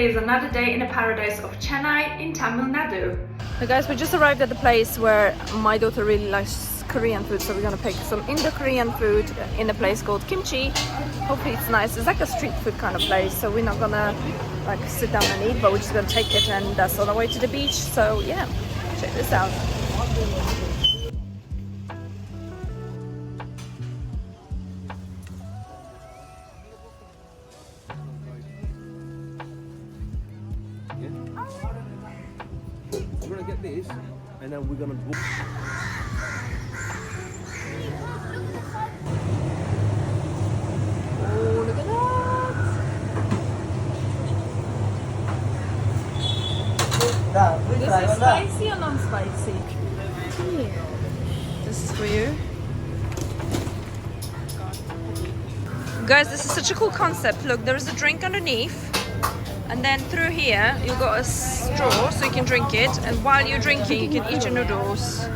today is another day in the paradise of Chennai in Tamil Nadu. Hey guys, we just arrived at the place where my daughter really likes Korean food, so we're gonna pick some Indo-Korean food in a place called Kimchi. Hopefully it's nice. It's like a street food kind of place, so we're not gonna like sit down and eat, but we're just gonna take it, and that's on our way to the beach. So yeah, check this out. We're gonna get this, and then we're gonna book. Oh, look at that! This is spicy or non-spicy? Here. This is for you. Guys, this is such a cool concept. Look, there is a drink underneath. And then through here, you've got a straw so you can drink it, and while you're drinking, you can eat your noodles.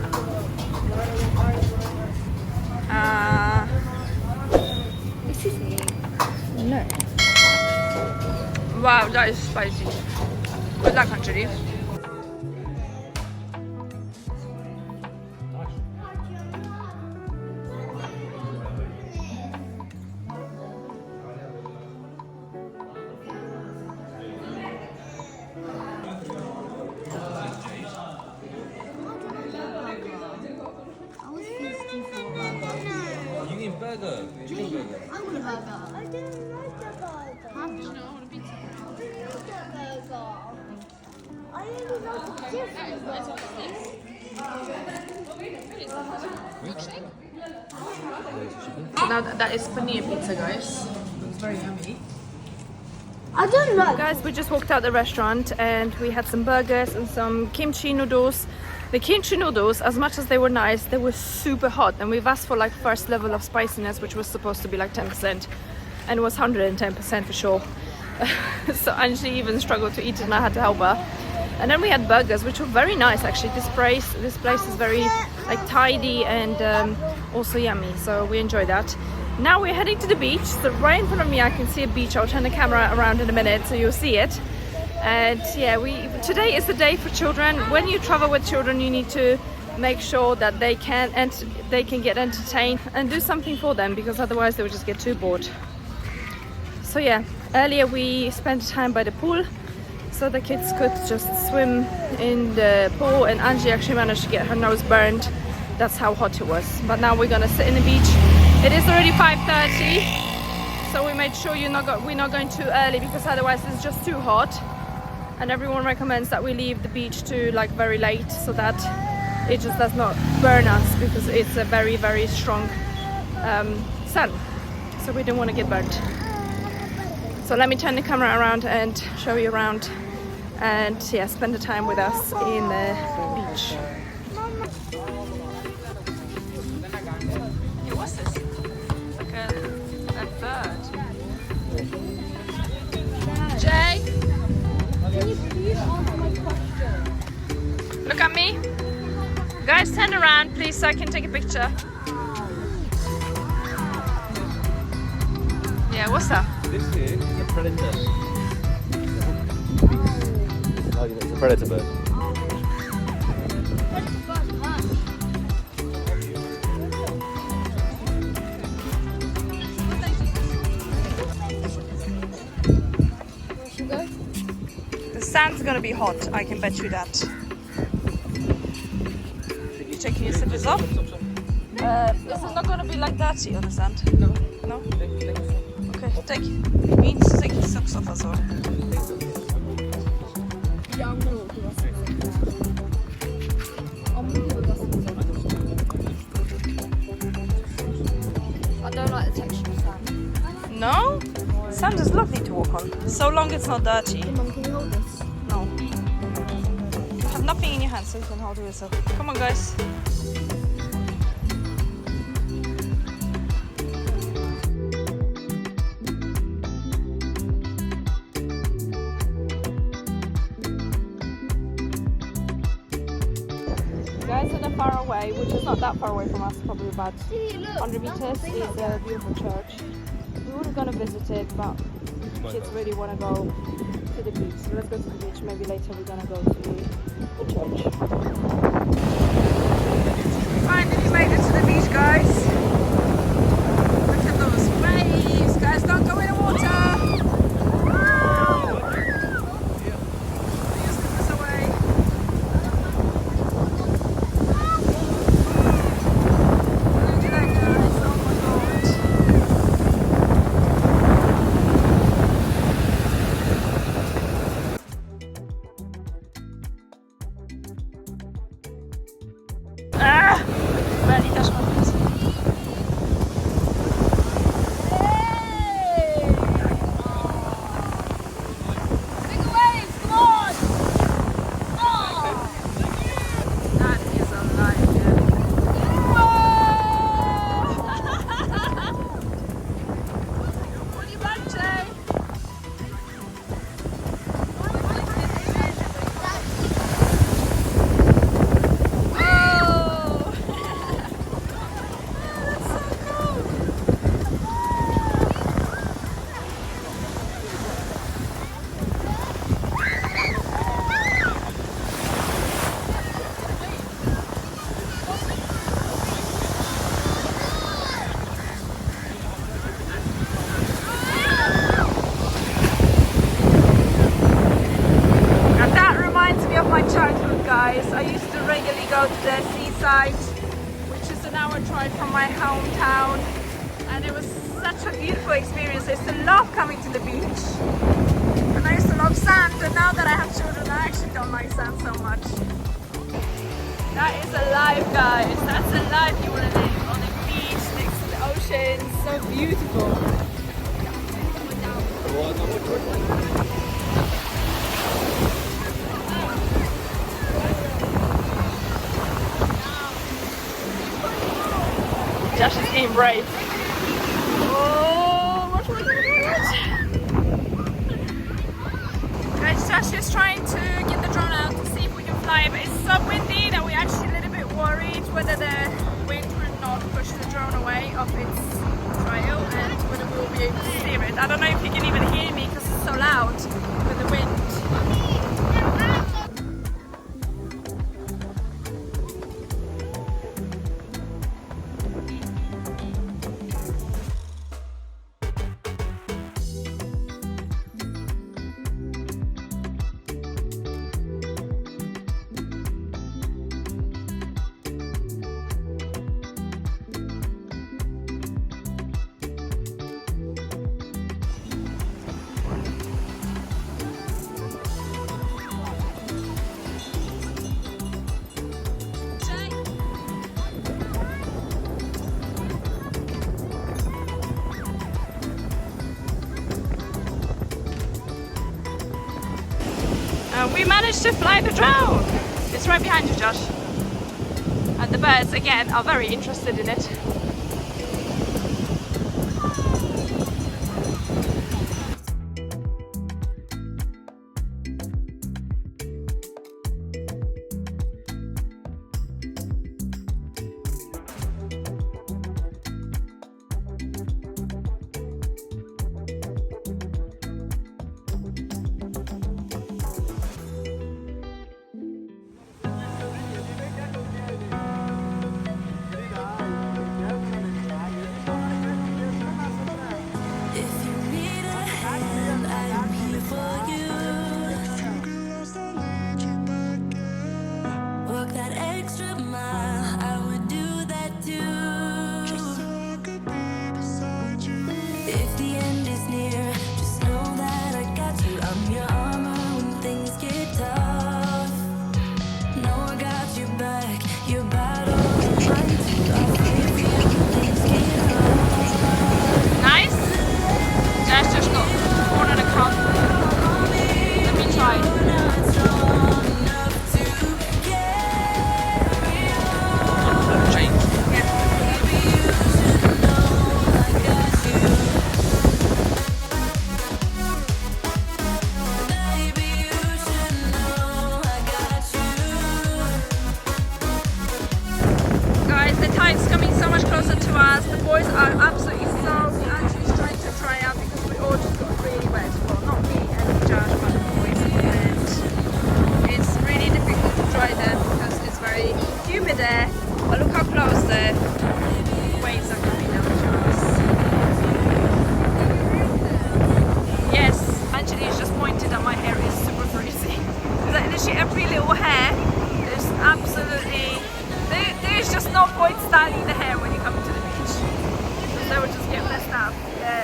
Excuse me. No. Wow, that is spicy. Good luck, actually. Burger. Chicken burger. I want a burger. I didn't like the burger. How do you know I want a pizza? I didn't like the burger. I only like the different burger. Now that is paneer pizza, guys. Looks very yummy. I don't like. Guys, we just walked out the restaurant and we had some burgers and some kimchi noodles. The kimchi noodles, as much as they were nice, they were super hot, and we've asked for like first level of spiciness, which was supposed to be like 10%, and it was 110% for sure. So Angie even struggled to eat it and I had to help her. And then we had burgers, which were very nice actually. This place is very like tidy and also yummy, so we enjoyed that. Now we're heading to the beach. So right in front of me I can see a beach. I'll turn the camera around in a minute so you'll see it. And yeah, today is the day for children. When you travel with children, you need to make sure that they can get entertained and do something for them, because otherwise they will just get too bored. So yeah, earlier we spent time by the pool so the kids could just swim in the pool, and Angie actually managed to get her nose burned. That's how hot it was. But now we're gonna sit in the beach. It is already 5:30, so we made sure we're not going too early, because otherwise it's just too hot. And everyone recommends that we leave the beach to like very late, so that it just does not burn us, because it's a very, very strong sun, so we don't want to get burnt. So let me turn the camera around and show you around, and yeah, spend the time with us in the beach. Hey, what's this? It's like a bird. Jay? Look at me. Guys, turn around please so I can take a picture. Yeah, what's that? This is a predator. Oh, it's a predator bird. The sand's gonna be hot, I can bet you that. You taking your slippers off? Is it not gonna be like dirty on the sand? No. No? Okay, take your socks off as well. I don't like the texture of sand. No? Sand is lovely to walk on, so long it's not dirty. Mum, can you hold this? No. You have nothing in your hand, so you can hold it yourself. Come on, guys. Guys, in a far away, which is not that far away from us, probably about 100 meters, is a beautiful church. We would have gone to visit it, but kids really want to go to the beach. So let's go to the beach. Maybe later we're gonna go to the church. Finally made it to the beach, guys. Look at those waves, guys. Don't go in the water. Please slip us away. Look at that, guys. Oh my god. Belly też ma być. Big waves, come on! Oh! That is alive, yeah. Whoa! What do you like, Jay? Guys, I used to regularly go to the seaside, which is an hour drive from my hometown, and it was such a beautiful experience. I used to love coming to the beach, and I used to love sand, and now that I have children I actually don't like sand so much. That is alive, guys. That's a life you want to live on the beach next to the ocean. So beautiful. Josh is being brave. Oh, watch. Guys, Josh is trying to get the drone out to see if we can fly, but it's so windy that we're actually a little bit worried whether the wind will not push the drone away off its trail and whether we'll be able to steer it. I don't know if you can even hear me because it's so loud with the wind. We managed to fly the drone! It's right behind you, Josh. And the birds, again, are very interested in it.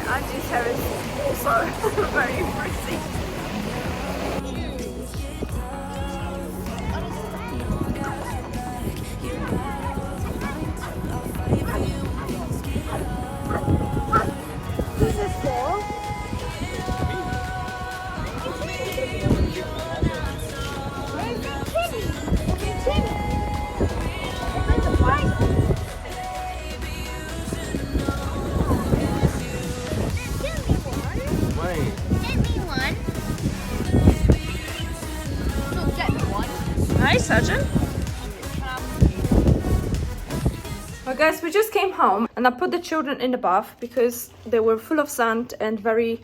Angie's hair is also very pretty. This is cool. Hi, Sergeant. Well, guys, we just came home and I put the children in the bath because they were full of sand and very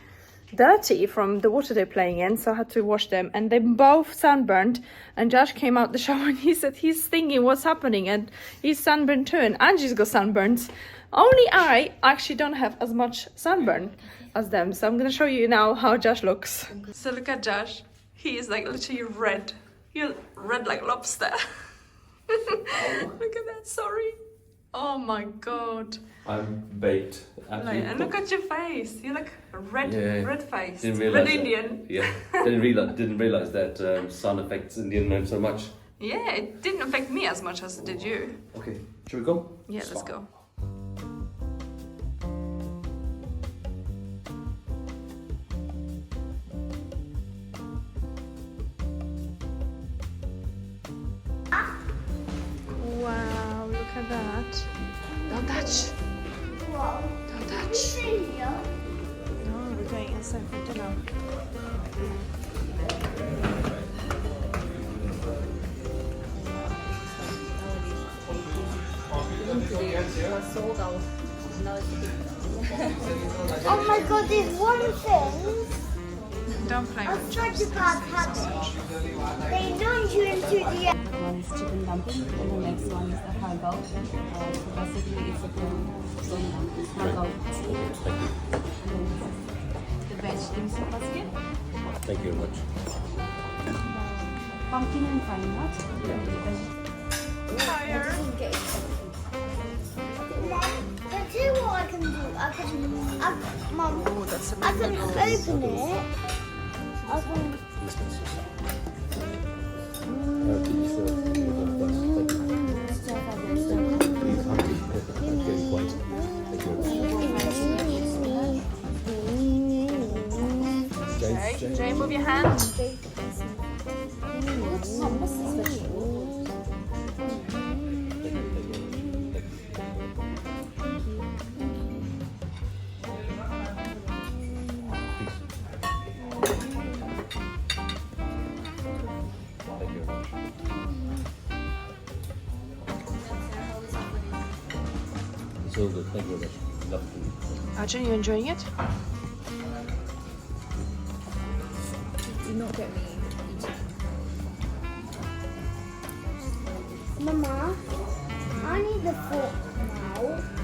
dirty from the water they're playing in, so I had to wash them, and they both sunburned. And Josh came out the shower and he said he's thinking what's happening, and he's sunburned too, and Angie's got sunburns. Only I actually don't have as much sunburn as them, so I'm gonna show you now how Josh looks. So look at Josh. He is like literally red. You're red like lobster. Look at that, sorry. Oh my god. I'm baked. Like, and look at your face. You're like red, red face. Red Red Indian. Yeah. Didn't realize that sun affects Indian men so much. Yeah, it didn't affect me as much as it did you. Okay, should we go? Yeah, let's go. Wow, look at that. Don't touch. Don't touch. No, we're going inside for dinner. Oh my god, there's one thing. Don't play with Outside the bath happened. They launch you into the air. One is chicken dumpling, and the next one is the hargao. So basically, it's a hargao. The veg dim sum basket, Thank you very much. pumpkin and pine nut. Fire. But tell you what I can do. Mum, Oh, that's a I really can nice. open it. I can. Okay, Jay, move your hand. So good, thank you very much. Lovely. Arjun, you enjoying it? Do not get me eating. Mama, I need the fork now.